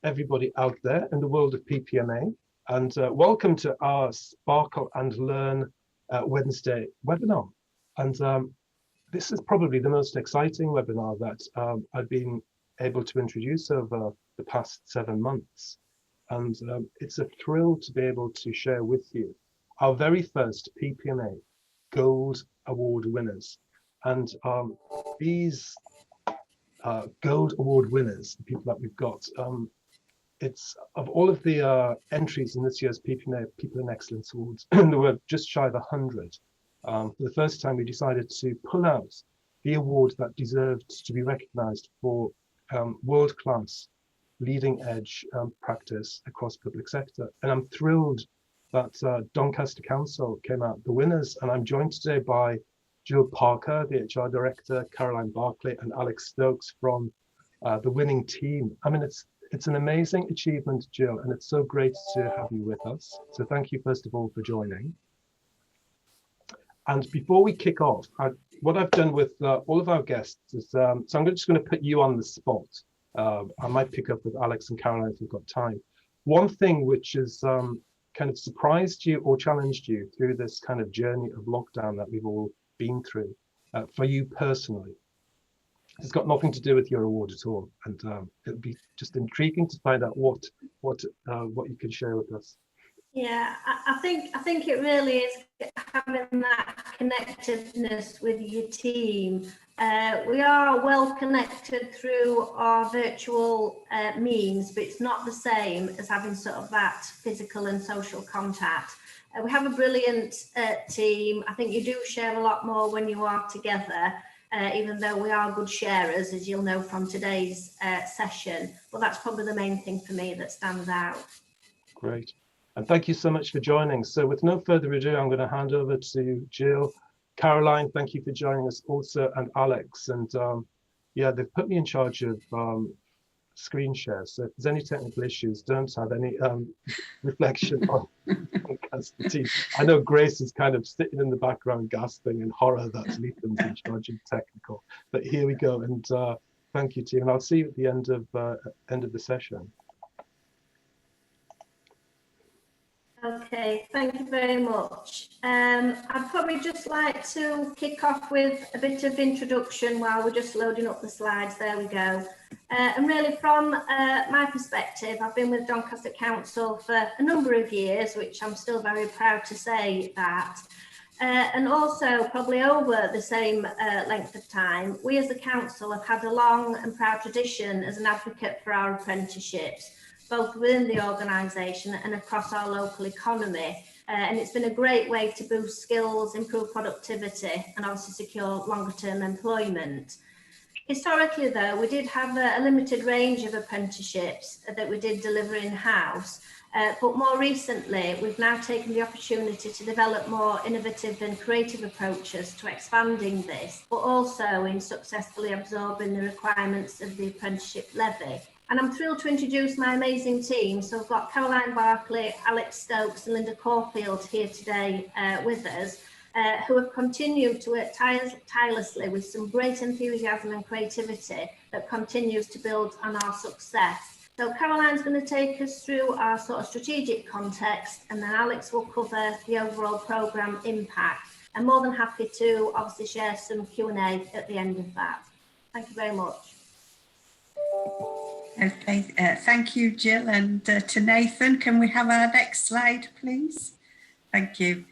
everybody out there in the world of PPMA, and welcome to our Sparkle and Learn Wednesday webinar. And this is probably the most exciting webinar that I've been able to introduce over the past 7 months. And it's a thrill to be able to share with you our very first PPMA Gold Award winners. And these Gold Award winners, the people that we've got, it's of all of the entries in this year's PPMA People in Excellence Awards, there were just shy of 100. For the first time, we decided to pull out the award that deserved to be recognised for world-class, leading-edge practice across public sector. And I'm thrilled that Doncaster Council came out the winners, and I'm joined today by Jill Parker, the HR Director, Caroline Barclay, and Alex Stokes from the winning team. I mean, it's an amazing achievement, Jill, and it's so great to have you with us. So thank you, first of all, for joining. And before we kick off, what I've done with all of our guests is, so I'm just going to put you on the spot. I might pick up with Alex and Caroline if we've got time. One thing which has kind of surprised you or challenged you through this kind of journey of lockdown that we've all been through, for you personally, it's got nothing to do with your award at all, and it'll be just intriguing to find out what you can share with us. Yeah, I think it really is having that connectedness with your team. We are well connected through our virtual means, but it's not the same as having sort of that physical and social contact. We have a brilliant team. I think you do share a lot more when you are together, even though we are good sharers, as you'll know from today's session. But that's probably the main thing for me that stands out. Great. And thank you so much for joining. So with no further ado, I'm going to hand over to Jill. Caroline, thank you for joining us also, and Alex. And yeah, they've put me in charge of screen share. So if there's any technical issues, don't have any reflection on the team. I know Grace is kind of sitting in the background gasping in horror that Letham's in charge of technical. But here we go. And thank you, team. And I'll see you at the end of the session. Okay, thank you very much. I'd probably just like to kick off with a bit of introduction while we're just loading up the slides. There we go. And really from my perspective, I've been with Doncaster Council for a number of years, which I'm still very proud to say that. And also probably over the same length of time, we as a council have had a long and proud tradition as an advocate for our apprenticeships, both within the organisation and across our local economy. And it's been a great way to boost skills, improve productivity, and also secure longer term employment. Historically though, we did have a limited range of apprenticeships that we did deliver in-house, but more recently we've now taken the opportunity to develop more innovative and creative approaches to expanding this, but also in successfully absorbing the requirements of the apprenticeship levy. And I'm thrilled to introduce my amazing team. So I've got Caroline Barclay, Alex Stokes and Linda Caulfield here today with us, who have continued to work tirelessly with some great enthusiasm and creativity that continues to build on our success. So Caroline's going to take us through our sort of strategic context, and then Alex will cover the overall programme impact. I'm more than happy to obviously share some Q&A at the end of that. Thank you very much. Okay, thank you, Jill, and to Nathan, can we have our next slide, please? Thank you.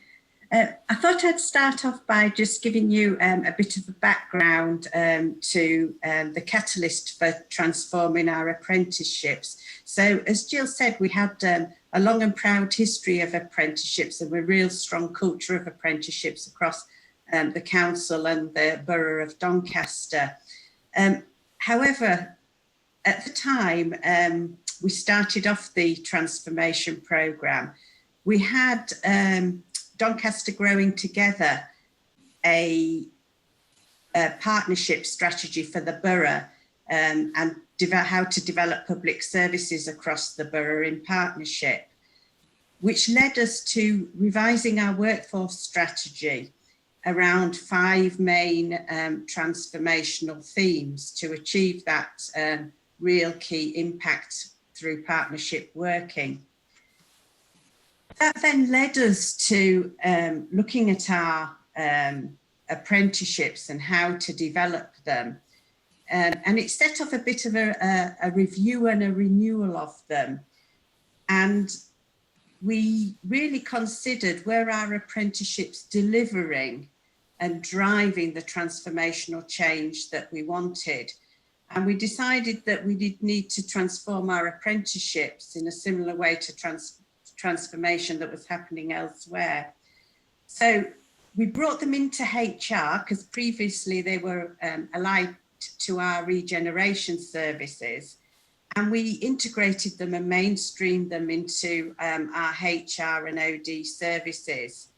I thought I'd start off by just giving you a bit of a background to the catalyst for transforming our apprenticeships. So as Jill said, we had a long and proud history of apprenticeships and a real strong culture of apprenticeships across the council and the borough of Doncaster. However, at the time we started off the transformation programme, we had Doncaster Growing Together, a partnership strategy for the borough and how to develop public services across the borough in partnership, which led us to revising our workforce strategy around 5 main transformational themes to achieve that real key impact through partnership working. That then led us to looking at our apprenticeships and how to develop them. And it set off a bit of a review and a renewal of them. And we really considered, were our apprenticeships delivering and driving the transformational change that we wanted? And we decided that we did need to transform our apprenticeships in a similar way to transformation that was happening elsewhere. So we brought them into HR because previously they were allied to our regeneration services, and we integrated them and mainstreamed them into our HR and OD services.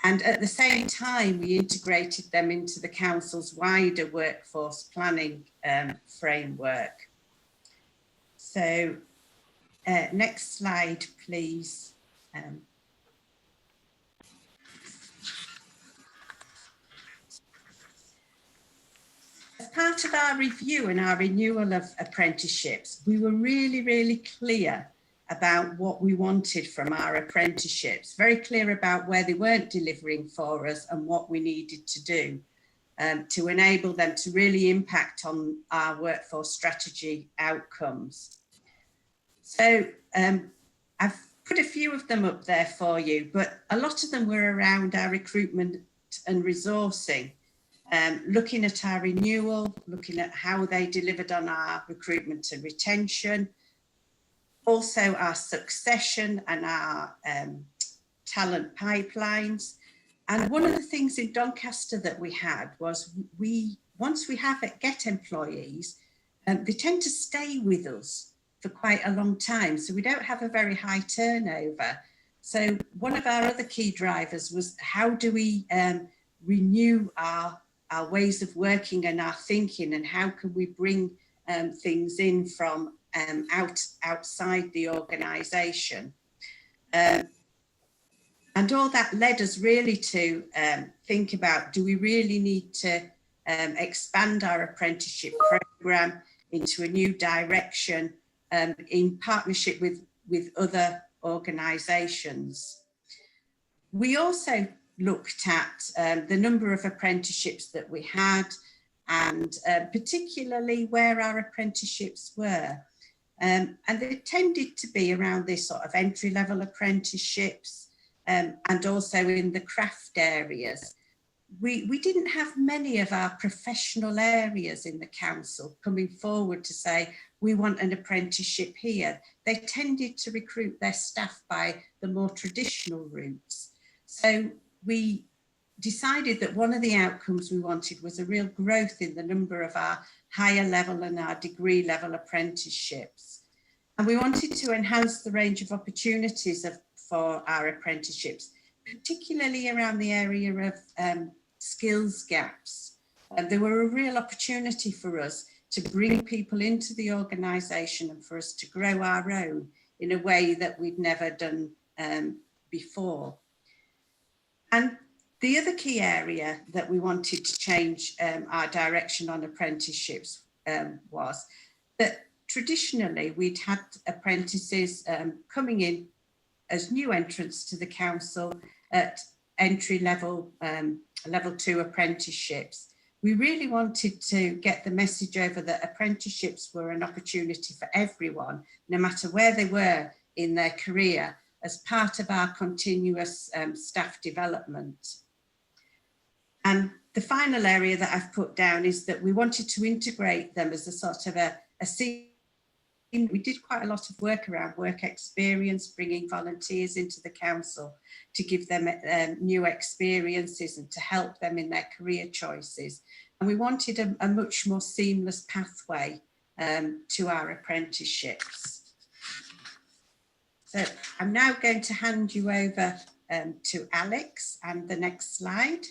And at the same time, we integrated them into the council's wider workforce planning framework. So next slide, please. As part of our review and our renewal of apprenticeships, we were really clear about what we wanted from our apprenticeships, very clear about where they weren't delivering for us and what we needed to do to enable them to really impact on our workforce strategy outcomes. So I've put a few of them up there for you, but a lot of them were around our recruitment and resourcing. Looking at our renewal, looking at how they delivered on our recruitment and retention, also our succession and our talent pipelines. And one of the things in Doncaster that we had was once we get employees, they tend to stay with us for quite a long time. So we don't have a very high turnover. So one of our other key drivers was how do we renew our ways of working and our thinking, and how can we bring things in from outside the organisation. And all that led us really to think about, do we really need to expand our apprenticeship programme into a new direction in partnership with other organisations. We also looked at the number of apprenticeships that we had, and particularly where our apprenticeships were. And they tended to be around this sort of entry-level apprenticeships and also in the craft areas. We didn't have many of our professional areas in the council coming forward to say, we want an apprenticeship here. They tended to recruit their staff by the more traditional routes. So we decided that one of the outcomes we wanted was a real growth in the number of our higher level and our degree level apprenticeships. And we wanted to enhance the range of opportunities for our apprenticeships, particularly around the area of skills gaps. There were a real opportunity for us to bring people into the organisation and for us to grow our own in a way that we'd never done before. And the other key area that we wanted to change our direction on apprenticeships was that traditionally we'd had apprentices coming in as new entrants to the council at entry level, level 2 apprenticeships. We really wanted to get the message over that apprenticeships were an opportunity for everyone, no matter where they were in their career, as part of our continuous staff development. And the final area that I've put down is that we wanted to integrate them as a sort of a we did quite a lot of work around work experience, bringing volunteers into the council to give them new experiences and to help them in their career choices. And we wanted a much more seamless pathway to our apprenticeships. So I'm now going to hand you over to Alex and the next slide.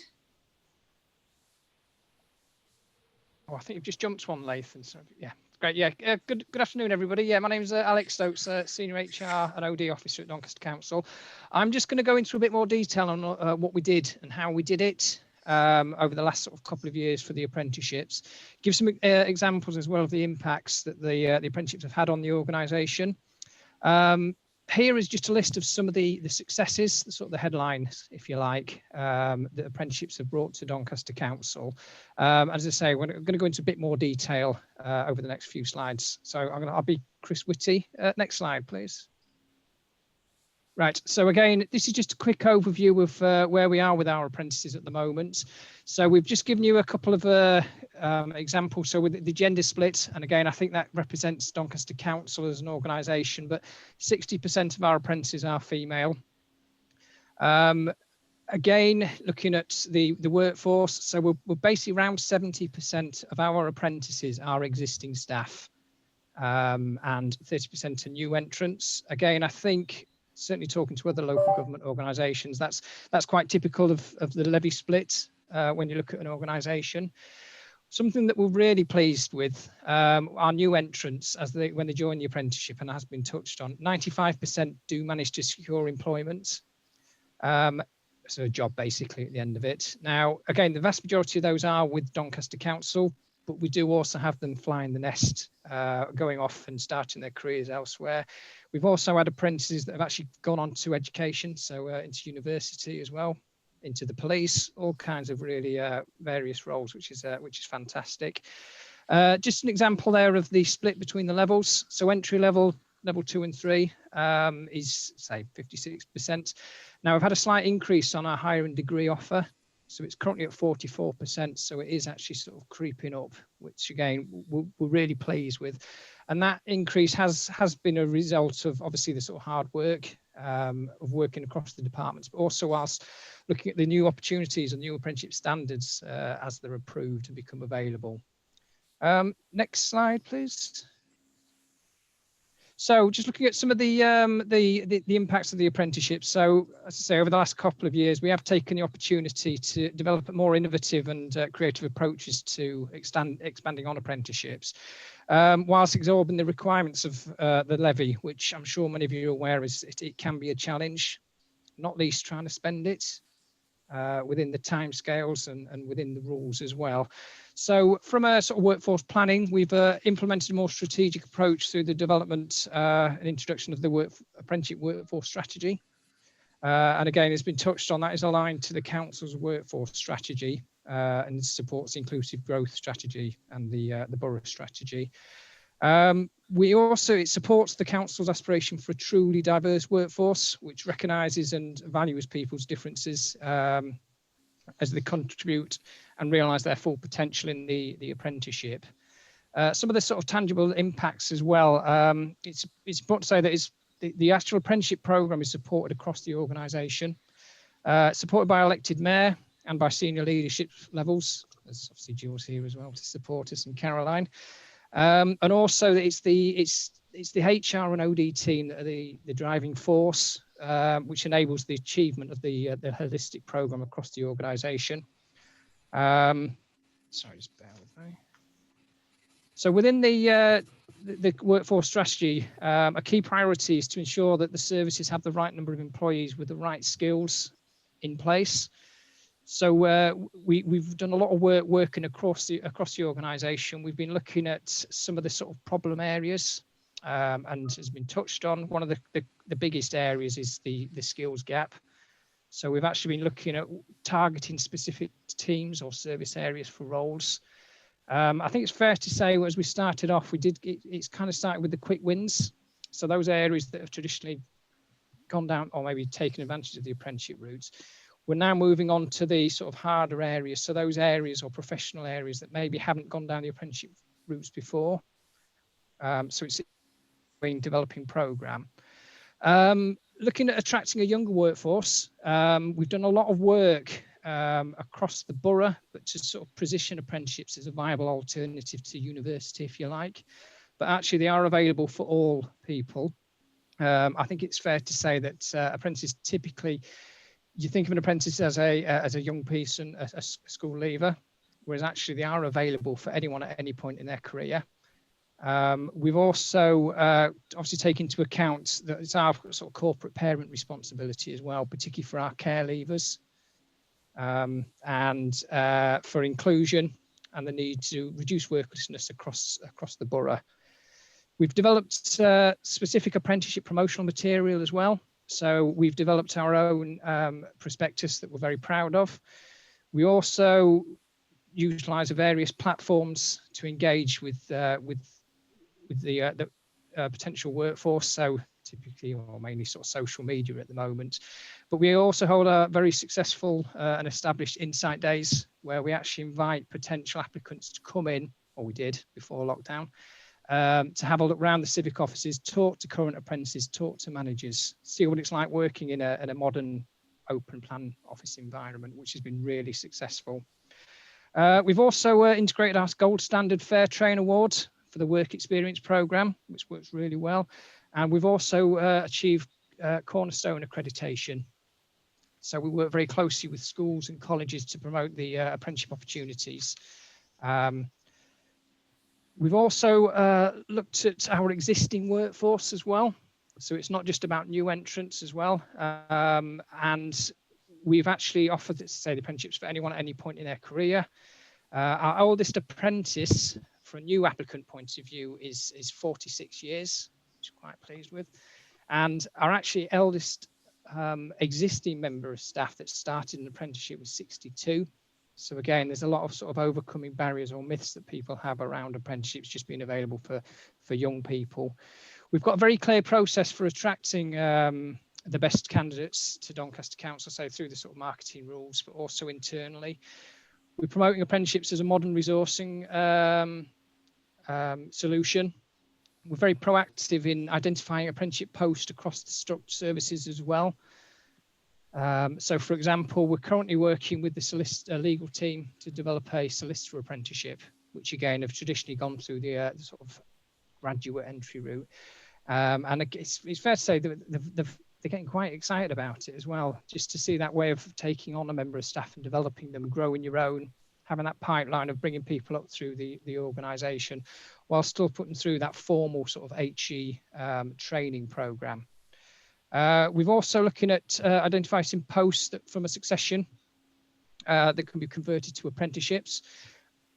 Oh, I think you've just jumped one, Lathan. So yeah, great. Yeah, good afternoon, everybody. Yeah, my name's Alex Stokes, Senior HR and OD Officer at Doncaster Council. I'm just going to go into a bit more detail on what we did and how we did it. over the last sort of couple of years for the apprenticeships. Give some examples as well of the impacts that the apprenticeships have had on the organisation. Here is just a list of some of the successes, the sort of the headlines, if you like, that apprenticeships have brought to Doncaster Council. As I say, we're going to go into a bit more detail over the next few slides. So I'll be Chris Whitty. Next slide, please. Right, so again, this is just a quick overview of where we are with our apprentices at the moment. So we've just given you a couple of examples. So with the gender split, and again, I think that represents Doncaster Council as an organisation, but 60% of our apprentices are female. Again, looking at the workforce, so we're basically around 70% of our apprentices are existing staff, and 30% are new entrants. Again, I think, certainly talking to other local government organisations, that's quite typical of the levy split when you look at an organisation. Something that we're really pleased with, our new entrants when they join the apprenticeship, and has been touched on, 95% do manage to secure employment. So a job basically at the end of it. Now, again, the vast majority of those are with Doncaster Council, but we do also have them flying the nest, going off and starting their careers elsewhere. We've also had apprentices that have actually gone on to education, so into university as well, into the police, all kinds of really various roles, which is fantastic. Just an example there of the split between the levels. So entry level, level 2 and 3 is say 56%. Now we've had a slight increase on our higher and degree offer. So it's currently at 44%. So it is actually sort of creeping up, which again, we're really pleased with. And that increase has been a result of obviously the sort of hard work of working across the departments, but also whilst looking at the new opportunities and new apprenticeship standards as they're approved and become available. Next slide, please. So just looking at some of the impacts of the apprenticeship. So as I say, over the last couple of years, we have taken the opportunity to develop more innovative and creative approaches to expanding on apprenticeships, whilst absorbing the requirements of the levy, which I'm sure many of you are aware it can be a challenge, not least trying to spend it within the timescales and within the rules as well. So from a sort of workforce planning, we've implemented a more strategic approach through the development and introduction of the apprenticeship workforce strategy. And again, it's been touched on, that is aligned to the council's workforce strategy and supports the inclusive growth strategy and the borough strategy. It supports the council's aspiration for a truly diverse workforce, which recognises and values people's differences as they contribute and realise their full potential in the apprenticeship. Some of the sort of tangible impacts as well. It's important to say that the actual apprenticeship programme is supported across the organisation, supported by elected mayor and by senior leadership levels. There's obviously Jules here as well to support us, and Caroline. And also it's the HR and OD team that are the driving force, which enables the achievement of the holistic programme across the organisation. Sorry, just bear with me. So within the workforce strategy, a key priority is to ensure that the services have the right number of employees with the right skills in place. So we've done a lot of work working across the organisation. We've been looking at some of the sort of problem areas, and has been touched on. One of the biggest areas is the skills gap. So we've actually been looking at targeting specific teams or service areas for roles. I think it's fair to say, as we started off, it's kind of started with the quick wins. So those areas that have traditionally gone down or maybe taken advantage of the apprenticeship routes, we're now moving on to the sort of harder areas. So those areas or professional areas that maybe haven't gone down the apprenticeship routes before. So it's a developing programme. Looking at attracting a younger workforce, we've done a lot of work across the borough, but to sort of position apprenticeships as a viable alternative to university, if you like. But actually they are available for all people. I think it's fair to say that apprentices typically, you think of an apprentice as a young person, a school leaver, whereas actually they are available for anyone at any point in their career. We've also obviously taken into account that it's our sort of corporate parent responsibility as well, particularly for our care leavers. and for inclusion and the need to reduce worklessness across the borough. We've developed specific apprenticeship promotional material as well. So we've developed our own prospectus that we're very proud of. We also utilize various platforms to engage with the potential workforce. So typically, or mainly sort of social media at the moment. But we also hold a very successful and established Insight Days, where we actually invite potential applicants to come in, or we did before lockdown, to have a look around the civic offices, talk to current apprentices, talk to managers, see what it's like working in a modern open plan office environment, which has been really successful. We've also integrated our gold standard Fair Train Award for the work experience programme, which works really well. And we've also achieved Cornerstone accreditation. So we work very closely with schools and colleges to promote the apprenticeship opportunities. We've also looked at our existing workforce as well. So it's not just about new entrants as well. And we've actually offered, say, the apprenticeships for anyone at any point in their career. Our oldest apprentice, from a new applicant point of view, is 46 years, which I'm quite pleased with. And our actually eldest existing member of staff that started an apprenticeship was 62. So again, there's a lot of sort of overcoming barriers or myths that people have around apprenticeships just being available for young people. We've got a very clear process for attracting the best candidates to Doncaster Council, so through the sort of marketing rules, but also internally. We're promoting apprenticeships as a modern resourcing solution. We're very proactive in identifying apprenticeship posts across the structured services as well. So, for example, we're currently working with the solicitor legal team to develop a solicitor apprenticeship, which again have traditionally gone through the sort of graduate entry route. And it's fair to say that they're getting quite excited about it as well, just to see that way of taking on a member of staff and developing them, growing your own, having that pipeline of bringing people up through the organisation, while still putting through that formal sort of HE training programme. We've also looking at identifying some posts that from a succession that can be converted to apprenticeships.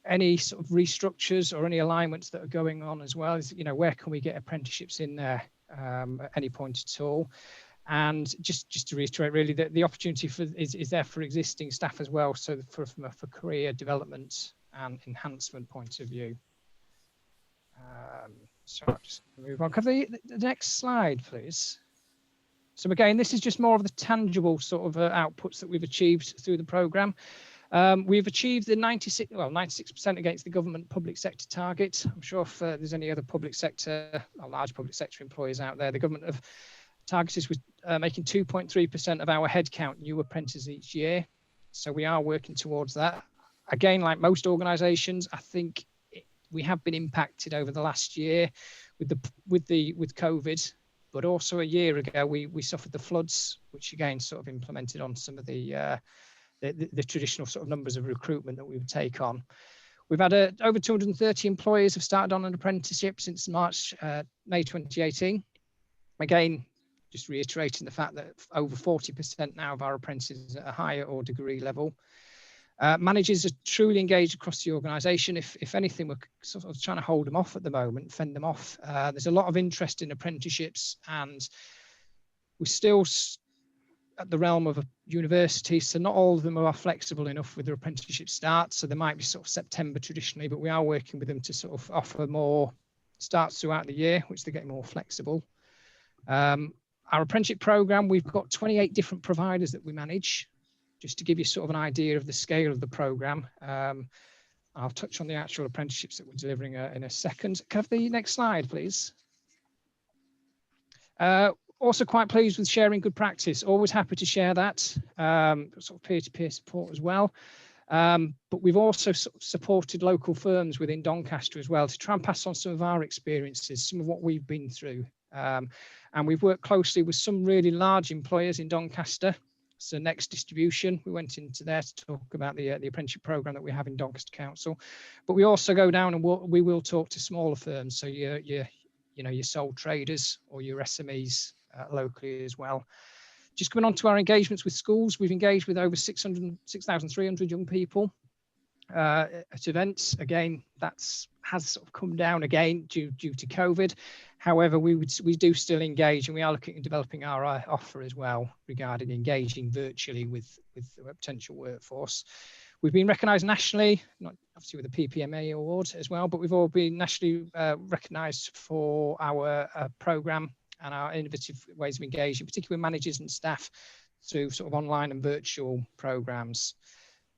Any sort of restructures or any alignments that are going on as well is, where can we get apprenticeships in there at any point at all? And just to reiterate, really, that the opportunity is there for existing staff as well, so from a career development and enhancement point of view. So I'll just move on. Could the next slide, please? So again, this is just more of the tangible sort of outputs that we've achieved through the programme. We've achieved the 96% against the government public sector target. I'm sure if there's any other public sector or large public sector employers out there, the government have targeted with making 2.3% of our headcount new apprentices each year. So we are working towards that. Again, like most organisations, I think we have been impacted over the last year with COVID. But also a year ago, we suffered the floods, which again sort of implemented on some of the traditional sort of numbers of recruitment that we would take on. We've had over 230 employers have started on an apprenticeship since May 2018. Again, just reiterating the fact that over 40% now of our apprentices at a higher or degree level. Managers are truly engaged across the organisation. If anything, we're sort of trying to hold them off at the moment, fend them off. There's a lot of interest in apprenticeships, and we're still at the realm of a university, so not all of them are flexible enough with their apprenticeship start. So there might be sort of September traditionally, but we are working with them to sort of offer more starts throughout the year, which they're getting more flexible. Our apprenticeship programme, we've got 28 different providers that we manage. Just to give you sort of an idea of the scale of the programme. I'll touch on the actual apprenticeships that we're delivering in a second. Can I have the next slide, please? Also quite pleased with sharing good practice. Always happy to share that. Sort of peer-to-peer support as well. But we've also supported local firms within Doncaster as well to try and pass on some of our experiences, some of what we've been through. And we've worked closely with some really large employers in Doncaster. So Next Distribution, we went into there to talk about the apprenticeship programme that we have in Doncaster Council. But we also go down and we will talk to smaller firms, so your sole traders or your SMEs locally as well, Just coming on to our engagements with schools, we've engaged with over 6,300 young people at events. Again, has sort of come down again due to COVID. However, we do still engage, and we are looking at developing our offer as well regarding engaging virtually with the potential workforce. We've been recognised nationally, not obviously with the PPMA award as well, but we've all been nationally recognised for our programme and our innovative ways of engaging, particularly with managers and staff through sort of online and virtual programmes.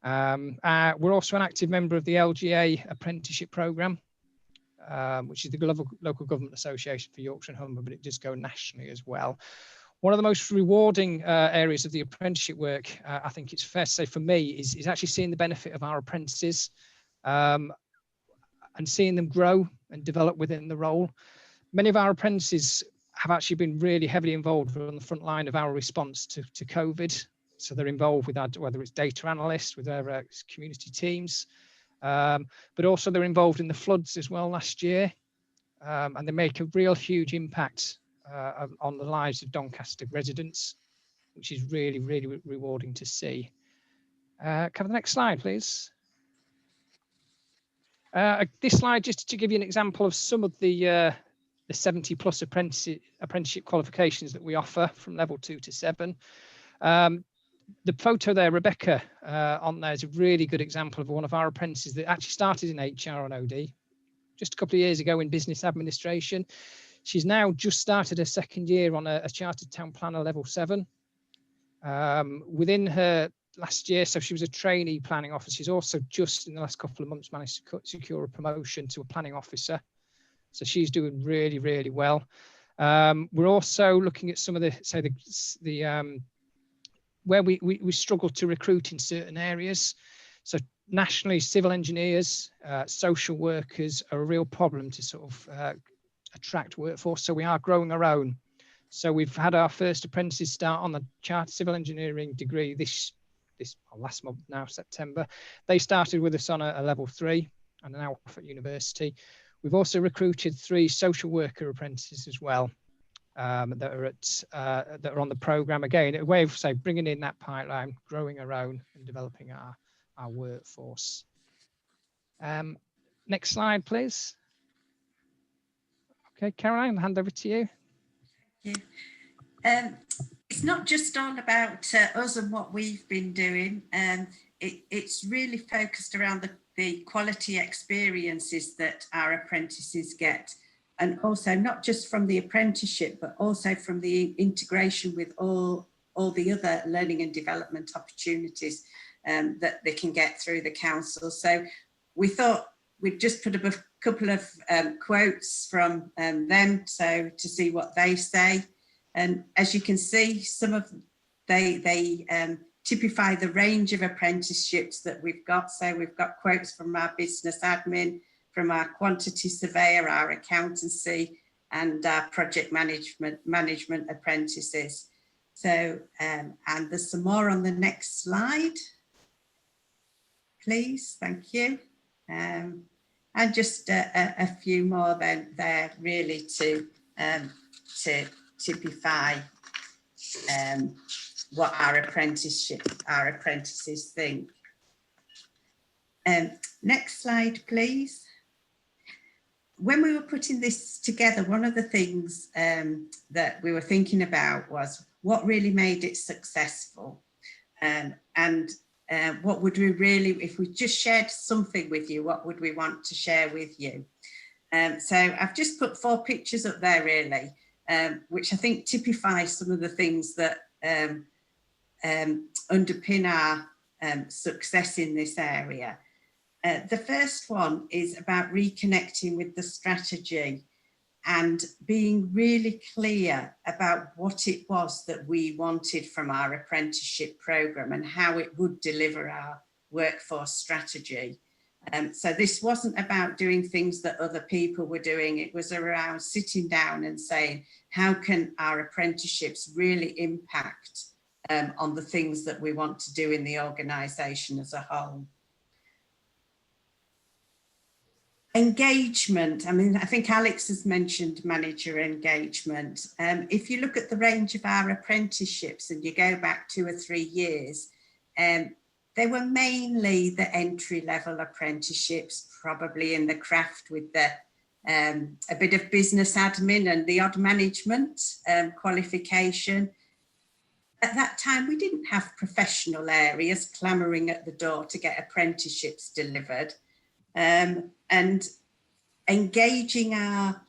We're also an active member of the LGA Apprenticeship Programme, which is the Local Government Association for Yorkshire and Humber, but it does go nationally as well. One of the most rewarding areas of the apprenticeship work, I think it's fair to say for me, is actually seeing the benefit of our apprentices and seeing them grow and develop within the role. Many of our apprentices have actually been really heavily involved on the front line of our response to COVID. So they're involved with whether it's data analysts, with their community teams, but also they're involved in the floods as well last year. And they make a real huge impact on the lives of Doncaster residents, which is really, really rewarding to see. Can I have the next slide, please? This slide, just to give you an example of some of the 70 plus apprenticeship qualifications that we offer from level 2 to 7. The photo there, Rebecca, on there is a really good example of one of our apprentices that actually started in HR and OD just a couple of years ago in business administration. She's now just started her second year on a Chartered Town Planner level 7. Within her last year, so she was a trainee planning officer. She's also just in the last couple of months managed to secure a promotion to a planning officer. So she's doing really, really well. We're also looking at some of where we struggle to recruit in certain areas. So nationally, civil engineers, social workers are a real problem to sort of attract workforce. So we are growing our own. So we've had our first apprentices start on the Chartered Civil Engineering degree last month now, September. They started with us on a level 3 and are now off at university. We've also recruited 3 social worker apprentices as well. That are on the programme. Again, a way of bringing in that pipeline, growing our own and developing our workforce. Next slide, please. Okay, Caroline, I'll hand over to you. Thank you. It's not just all about us and what we've been doing. It's really focused around the quality experiences that our apprentices get. And also not just from the apprenticeship, but also from the integration with all the other learning and development opportunities that they can get through the council. So we thought we'd just put up a couple of quotes from them, so to see what they say. And as you can see, they typify the range of apprenticeships that we've got. So we've got quotes from our business admin, from our quantity surveyor, our accountancy, and our project management apprentices. So, and there's some more on the next slide, please. Thank you. And just a few more then there, really to typify what our apprentices think. Next slide, please. When we were putting this together, one of the things that we were thinking about was what really made it successful, and what would we really, if we just shared something with you, what would we want to share with you? So I've just put 4 pictures up there really, which I think typify some of the things that underpin our success in this area. The first one is about reconnecting with the strategy and being really clear about what it was that we wanted from our apprenticeship programme and how it would deliver our workforce strategy. So this wasn't about doing things that other people were doing. It was around sitting down and saying, how can our apprenticeships really impact on the things that we want to do in the organisation as a whole? Engagement. I mean, I think Alex has mentioned manager engagement. If you look at the range of our apprenticeships and you go back 2 or 3 years, they were mainly the entry-level apprenticeships, probably in the craft with the a bit of business admin and the odd management qualification. At that time, we didn't have professional areas clamouring at the door to get apprenticeships delivered. And engaging our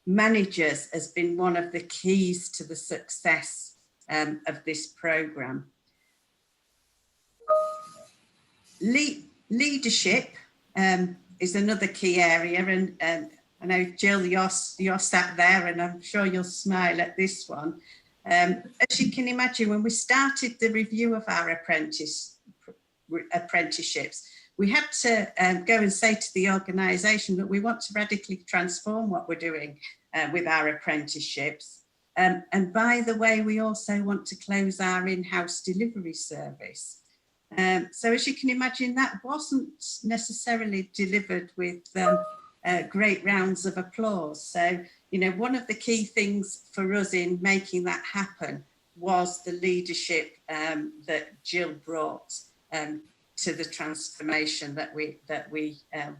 managers has been one of the keys to the success of this programme. Leadership is another key area, and I know Jill, you're sat there, and I'm sure you'll smile at this one. As you can imagine, when we started the review of our apprenticeships, we had to go and say to the organisation that we want to radically transform what we're doing with our apprenticeships. And by the way, we also want to close our in-house delivery service. So as you can imagine, that wasn't necessarily delivered with great rounds of applause. So, you know, one of the key things for us in making that happen was the leadership that Jill brought to the transformation that we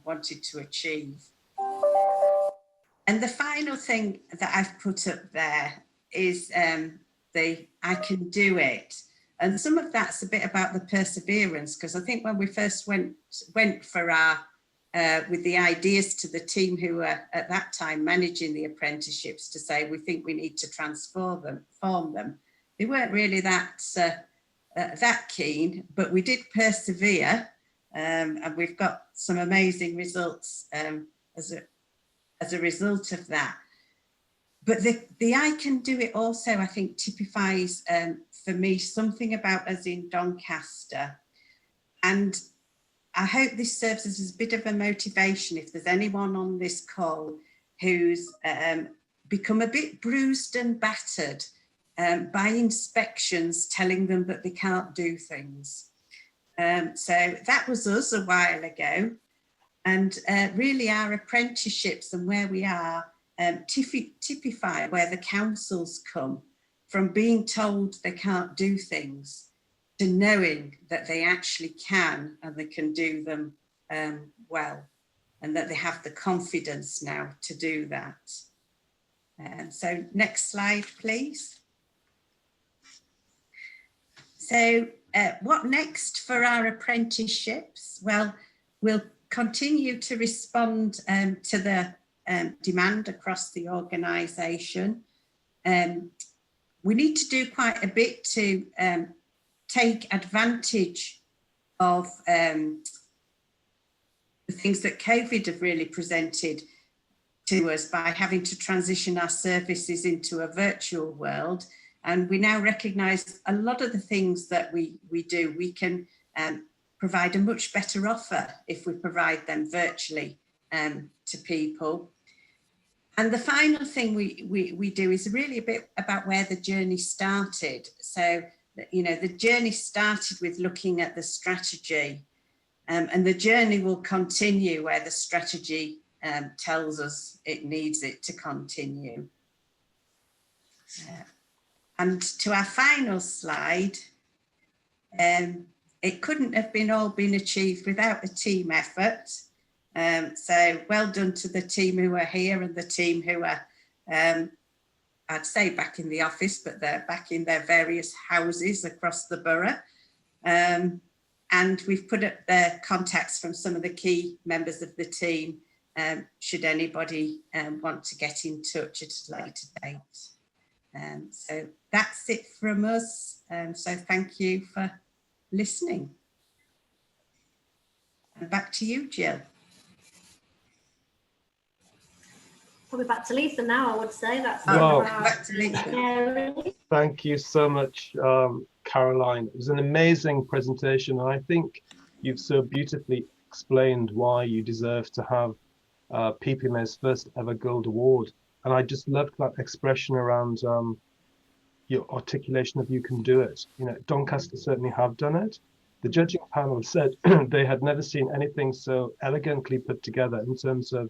wanted to achieve. And the final thing that I've put up there is the I can do it. And some of that's a bit about the perseverance, because I think when we first went for our with the ideas to the team who were at that time managing the apprenticeships to say we think we need to transform them, they weren't really that keen, but we did persevere, and we've got some amazing results as a result of that. But the I can do it also, I think, typifies for me something about us in Doncaster. And I hope this serves as a bit of a motivation if there's anyone on this call who's become a bit bruised and battered by inspections telling them that they can't do things. So that was us a while ago. And really our apprenticeships and where we are typify where the councils come from, being told they can't do things to knowing that they actually can, and they can do them well, and that they have the confidence now to do that. So next slide, please. So what next for our apprenticeships? Well, we'll continue to respond to the demand across the organisation. We need to do quite a bit to take advantage of the things that COVID have really presented to us by having to transition our services into a virtual world. And we now recognise a lot of the things that we do, we can provide a much better offer if we provide them virtually to people. And the final thing we do is really a bit about where the journey started. So, you know, the journey started with looking at the strategy, and the journey will continue where the strategy tells us it needs it to continue. And to our final slide, it couldn't have all been achieved without a team effort. So well done to the team who are here and the team who are, I'd say back in the office, but they're back in their various houses across the borough. And we've put up their contacts from some of the key members of the team, should anybody want to get in touch at a later date. So that's it from us. So thank you for listening. And back to you, Jill. Probably back to Lisa now, I would say. That's back to Lisa. Yeah. Thank you so much, Caroline. It was an amazing presentation. And I think you've so beautifully explained why you deserve to have PPMA's first ever Gold Award. And I just loved that expression around your articulation of you can do it. You know, Doncaster certainly have done it, The judging panel said they had never seen anything so elegantly put together in terms of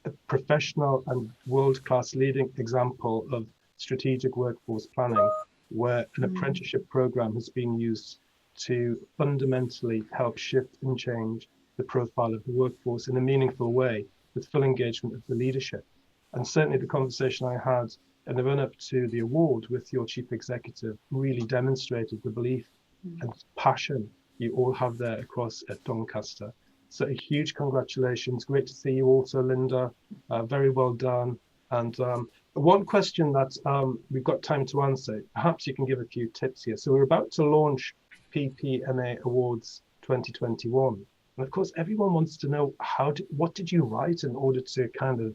a professional and world-class leading example of strategic workforce planning, where an apprenticeship program has been used to fundamentally help shift and change the profile of the workforce in a meaningful way with full engagement of the leadership. And certainly the conversation I had in the run-up to the award with your chief executive really demonstrated the belief and passion you all have there across at Doncaster. So a huge congratulations. Great to see you also, Linda. Very well done. And one question that we've got time to answer, perhaps you can give a few tips here. So we're about to launch PPMA Awards 2021. And of course, everyone wants to know what did you write in order to kind of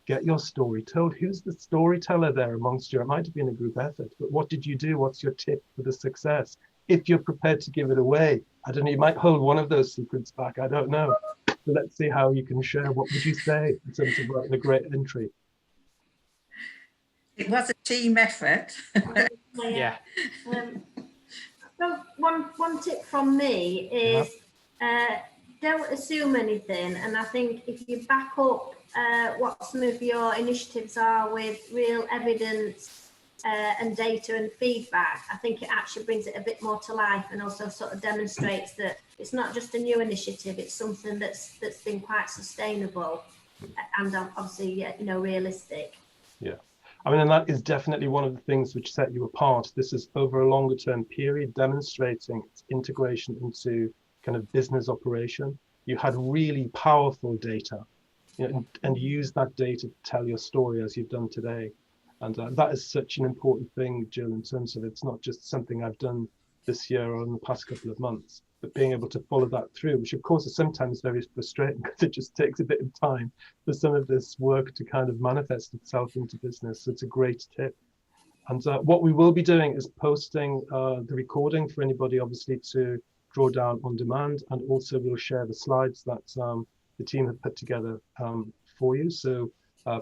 get your story told? Who's the storyteller there amongst you? It might have been a group effort, but what did you do? What's your tip for the success? If you're prepared to give it away, I don't know, you might hold one of those secrets back, I don't know. So let's see how you can share. What would you say in terms of writing a great entry? It was a team effort. Yeah. So one tip from me is don't assume anything, and I think if you back up what some of your initiatives are with real evidence and data and feedback, I think it actually brings it a bit more to life, and also sort of demonstrates that it's not just a new initiative, it's something that's been quite sustainable and obviously realistic. Yeah, I mean, and that is definitely one of the things which set you apart. This is over a longer term period, demonstrating its integration into kind of business operation. You had really powerful data, and use that data to tell your story as you've done today. And that is such an important thing, Jill, in terms of it's not just something I've done this year or in the past couple of months, but being able to follow that through, which of course is sometimes very frustrating because it just takes a bit of time for some of this work to kind of manifest itself into business. So it's a great tip. And what we will be doing is posting the recording for anybody obviously to draw down on demand, and also we'll share the slides that the team have put together for you. So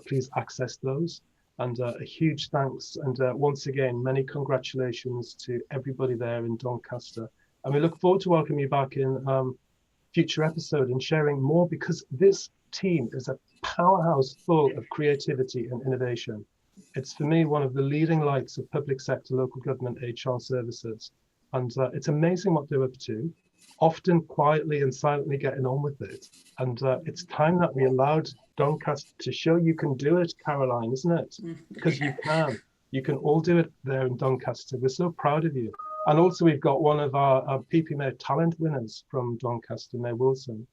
please access those. And a huge thanks, and once again, many congratulations to everybody there in Doncaster. And we look forward to welcoming you back in future episode and sharing more, because this team is a powerhouse full of creativity and innovation. It's for me one of the leading lights of public sector, local government HR services. And it's amazing what they're up to, often quietly and silently getting on with it. And it's time that we allowed Doncaster to show you can do it, Caroline, isn't it? Because you can all do it there in Doncaster. We're so proud of you. And also we've got one of our PPMA talent winners from Doncaster, May Wilson,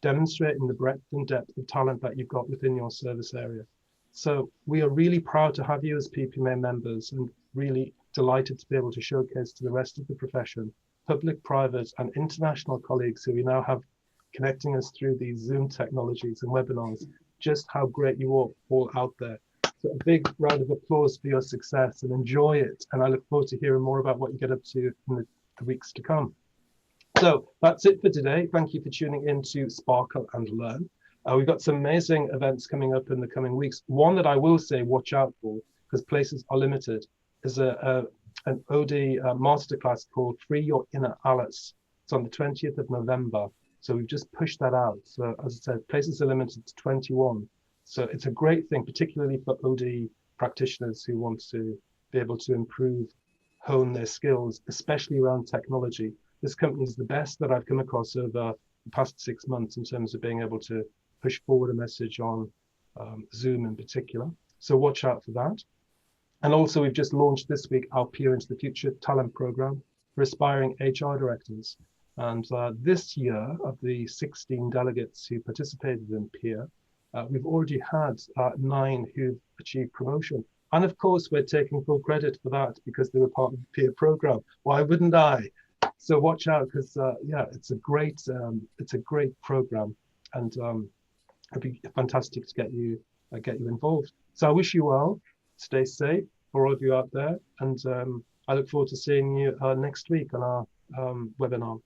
demonstrating the breadth and depth of talent that you've got within your service area. So we are really proud to have you as PPMA members, and really delighted to be able to showcase to the rest of the profession, public, private and international colleagues who we now have connecting us through these Zoom technologies and webinars, just how great you are all out there. So a big round of applause for your success, and enjoy it. And I look forward to hearing more about what you get up to in the weeks to come. So that's it for today. Thank you for tuning in to Sparkle and Learn. We've got some amazing events coming up in the coming weeks. One that I will say watch out for, because places are limited, is an OD masterclass called Free Your Inner Alice. It's on the 20th of November. So we've just pushed that out. So as I said, places are limited to 21. So it's a great thing, particularly for OD practitioners who want to be able to improve, hone their skills, especially around technology. This company is the best that I've come across over the past 6 months in terms of being able to push forward a message on Zoom in particular. So watch out for that. And also we've just launched this week our Peer into the Future talent program for aspiring HR directors. And this year, of the 16 delegates who participated in Peer, we've already had 9 who've achieved promotion. And of course, we're taking full credit for that because they were part of the Peer program. Why wouldn't I? So watch out, because yeah, it's a great program, and it'd be fantastic to get you involved. So I wish you well. Stay safe for all of you out there, and I look forward to seeing you next week on our webinar.